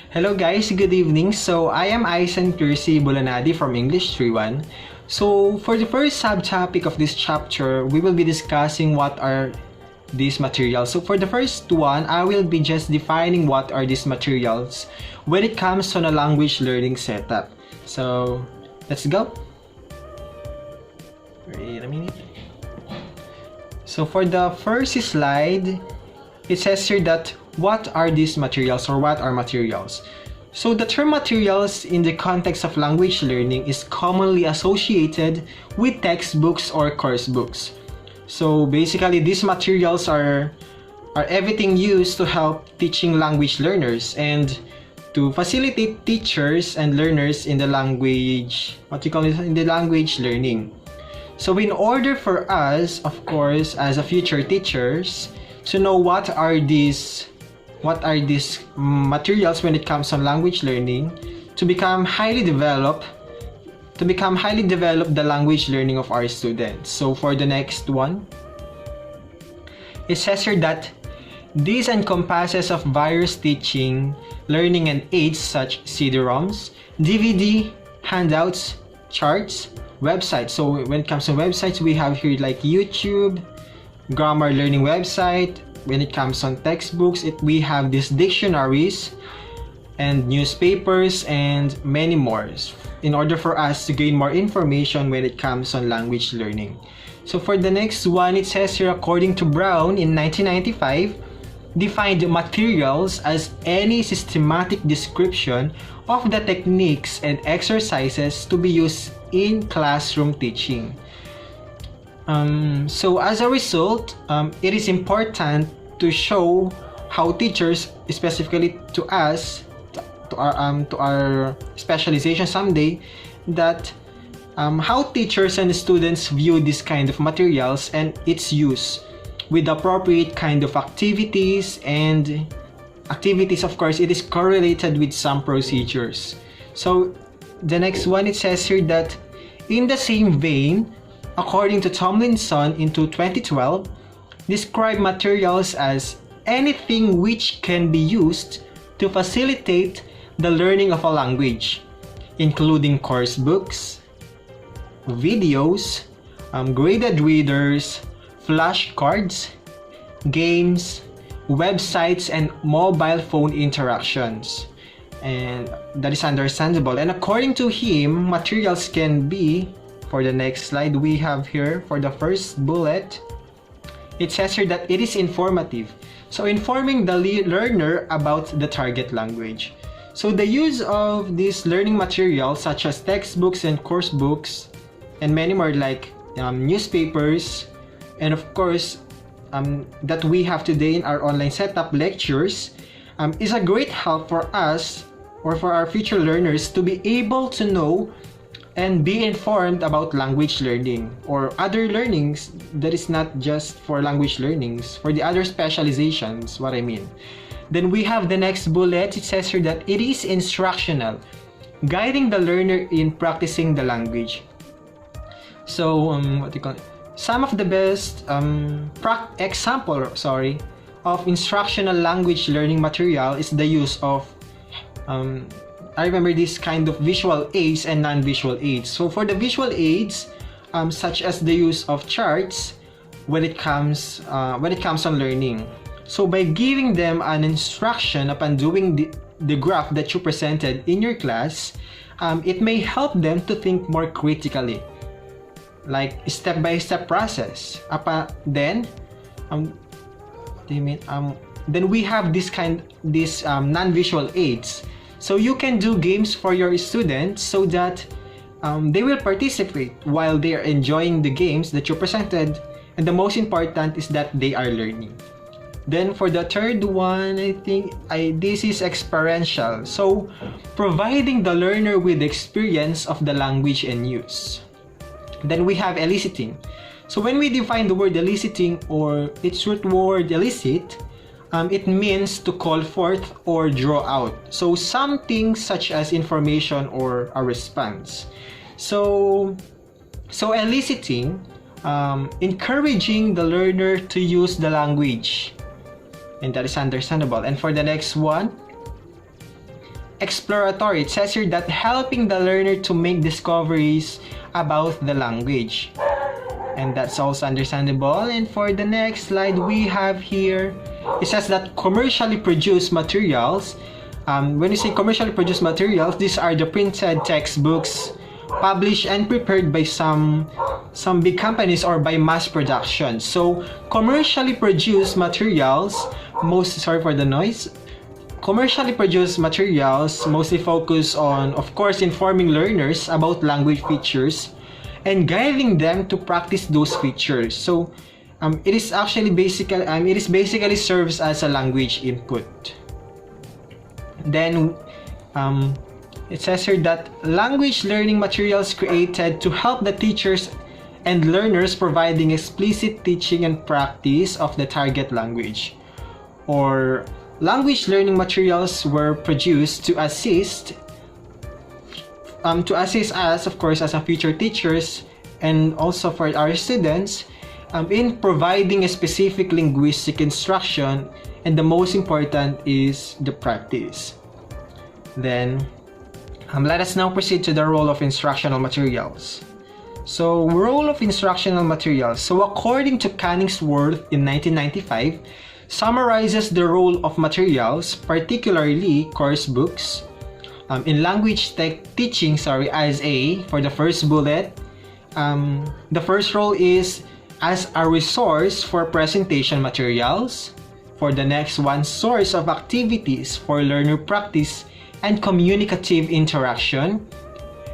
Hello guys, good evening. So I am Aisan Piercy Bulanadi from English 3.1. So for the first subtopic of this chapter, we will be discussing what are these materials. So for the first one, I will be just defining what are these materials when it comes to a language learning setup. So let's go. Wait a minute. So for the first slide, it says here that what are these materials or what are materials? So the term materials in the context of language learning is commonly associated with textbooks or course books. So basically these materials are everything used to help teaching language learners and to facilitate teachers and learners in the language, in the language learning. So in order for us, of course, as a future teachers, to know what are these materials when it comes on language learning, to become highly developed the language learning of our students. So for the next one, it says here that this encompasses of various teaching, learning and aids such CD-ROMs, DVD, handouts, charts, websites. So when it comes to websites, we have here like YouTube, grammar learning website. When it comes on textbooks, we have these dictionaries and newspapers and many more in order for us to gain more information when it comes on language learning. So for the next one, it says here, according to Brown in 1995, defined materials as any systematic description of the techniques and exercises to be used in classroom teaching. So as a result, it is important to show how teachers, specifically to us, to our specialization someday, that how teachers and students view this kind of materials and its use with appropriate kind of activities. And activities, of course, it is correlated with some procedures. So the next one, it says here that in the same vein, according to Tomlinson into 2012, describe materials as anything which can be used to facilitate the learning of a language, including course books, videos, graded readers, flashcards, games, websites, and mobile phone interactions. And that is understandable. And according to him, materials can be, for the next slide, we have here for the first bullet, it says here that it is informative. So informing the learner about the target language. So the use of these learning materials such as textbooks and course books and many more like newspapers, and of course that we have today in our online setup lectures, is a great help for us or for our future learners to be able to know and be informed about language learning or other learnings that is not just for language learnings, for the other specializations, what I mean. Then we have the next bullet. It says here that it is instructional, guiding the learner in practicing the language. So some of the best example of instructional language learning material is the use of I remember this kind of visual aids and non-visual aids. So for the visual aids, such as the use of charts when it comes on learning. So by giving them an instruction upon doing the graph that you presented in your class, it may help them to think more critically, like step-by-step process. Then we have this non-visual aids. So you can do games for your students so that they will participate while they are enjoying the games that you presented, and the most important is that they are learning. Then for the third one, I think this is experiential. So providing the learner with experience of the language and use. Then we have eliciting. So when we define the word eliciting, or its root word elicit, it means to call forth or draw out. So something such as information or a response. So eliciting, encouraging the learner to use the language, and that is understandable. And for the next one, exploratory. It says here that helping the learner to make discoveries about the language. And that's also understandable. And for the next slide, we have here, it says that commercially produced materials. When you say commercially produced materials, these are the printed textbooks published and prepared by some big companies or by mass production. So commercially produced materials, commercially produced materials mostly focus on, of course, informing learners about language features and guiding them to practice those features. So it is basically serves as a language input. Then it says here that language learning materials created to help the teachers and learners, providing explicit teaching and practice of the target language. Or language learning materials were produced to assist us, of course, as a future teachers, and also for our students in providing a specific linguistic instruction, and the most important is the practice. Then let us now proceed to the role of instructional materials. So, role of instructional materials. So, according to Canningsworth in 1995, summarizes the role of materials, particularly course books, in language teaching, as for the first bullet. The first role is as a resource for presentation materials. For the next one, source of activities for learner practice and communicative interaction.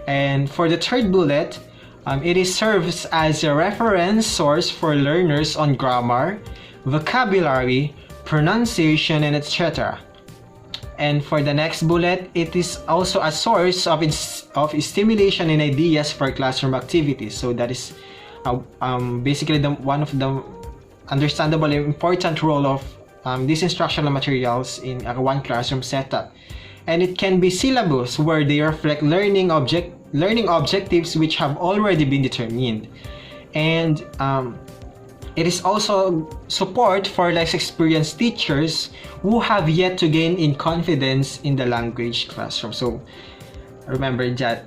And for the third bullet, it serves as a reference source for learners on grammar, vocabulary, pronunciation, and etc. And for the next bullet, it is also a source of stimulation and ideas for classroom activities. So that is basically one of the understandable and important role of these instructional materials in a one classroom setup. And it can be syllabus, where they reflect learning objectives which have already been determined. And it is also support for less experienced teachers who have yet to gain in confidence in the language classroom. So remember that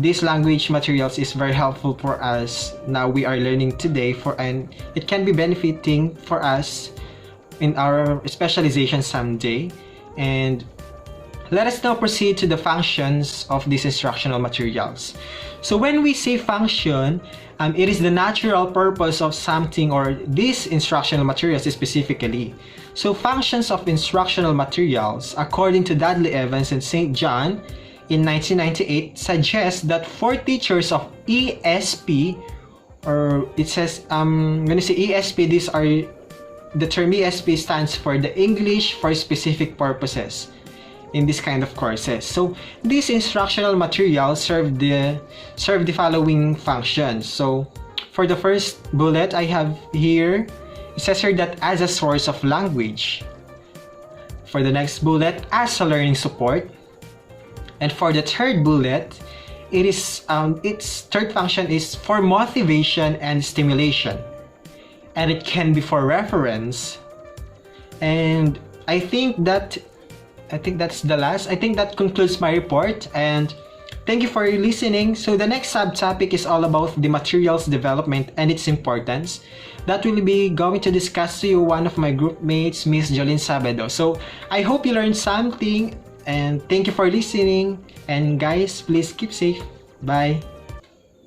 these language materials is very helpful for us now we are learning today, and it can be benefiting for us in our specialization someday. And let us now proceed to the functions of these instructional materials. So when we say function, it is the natural purpose of something, or these instructional materials specifically. So functions of instructional materials, according to Dudley Evans and St. John in 1998, suggest that for teachers of ESP, or it says, when you say ESP, these are, the term ESP stands for the English for specific purposes in this kind of courses. So these instructional materials serve the following functions. So for the first bullet I have here, it says here that as a source of language. For the next bullet, as a learning support. And for the third bullet, it is its third function is for motivation and stimulation. And it can be for reference. And I think that's the last. I think that concludes my report, and thank you for listening. So the next subtopic is all about the materials development and its importance. That will be going to discuss to you one of my group mates, Miss Jolene Sabedo. So I hope you learned something, and thank you for listening. And guys, please keep safe. Bye.